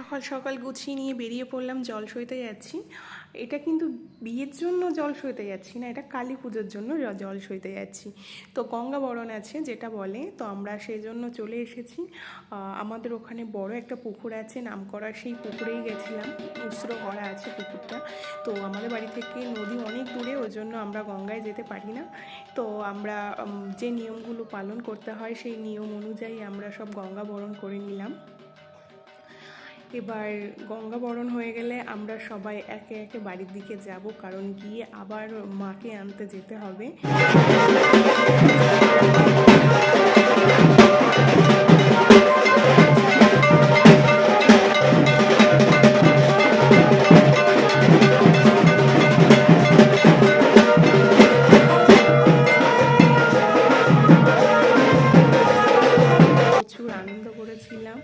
সকাল সকাল গুছিয়ে নিয়ে বেরিয়ে পড়লাম, জল সইতে যাচ্ছি। এটা কিন্তু বিয়ের জন্য জল সইতে যাচ্ছি না, এটা কালী পুজোর জন্য জল সইতে যাচ্ছি। তো গঙ্গা বরণ আছে যেটা বলে, তো আমরা সেই জন্য চলে এসেছি। আমাদের ওখানে বড় একটা পুকুর আছে, নাম করা, সেই পুকুরেই গেছিলাম। উৎসর্গ করা আছে পুকুরটা। তো আমাদের বাড়ি থেকে নদী অনেক দূরে, ওই জন্য আমরা গঙ্গায় যেতে পারি না। তো আমরা যে নিয়মগুলো পালন করতে হয় সেই নিয়ম অনুযায়ী আমরা সব গঙ্গা বরণ করে নিলাম। এবার গঙ্গা বরণ হয়ে গেলে আমরা সবাই একে একে বাড়ির দিকে যাব, কারণ গিয়ে আবার মাকে আনতে যেতে হবে। প্রচুর আনন্দ করেছিলাম।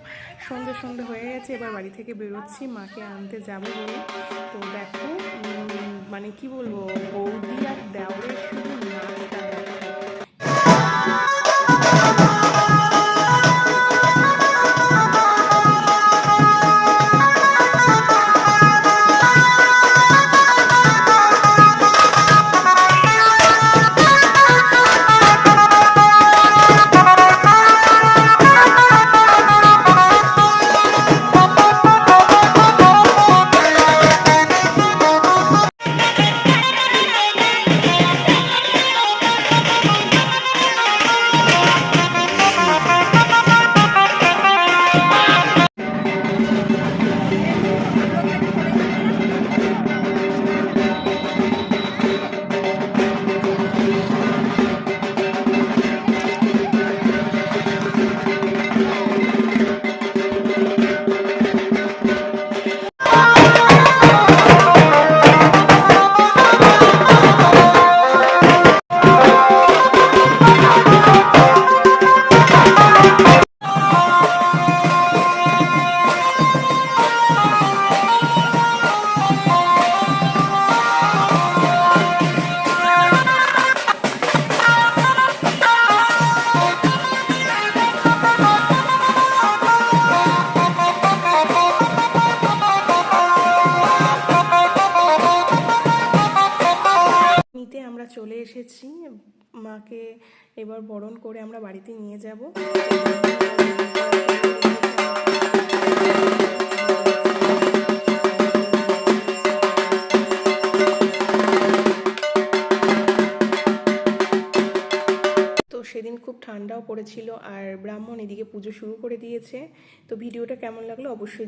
সন্ধে হয়ে গেছে, এবার বাড়ি থেকে বেরোচ্ছি মাকে আনতে যাবো বলে। তো দেখো, মানে কি বলবো, বৌদি আর দেওরের শুধু নাচটা দেখো। আমরা চলে এসেছি, মাকে এবার বরণ করে আমরা বাড়িতে নিয়ে যাব। তো সেদিন খুব ঠান্ডাও পড়েছিল, আর ব্রাহ্মণ এদিকে পুজো শুরু করে দিয়েছে। তো ভিডিওটা কেমন লাগলো অবশ্যই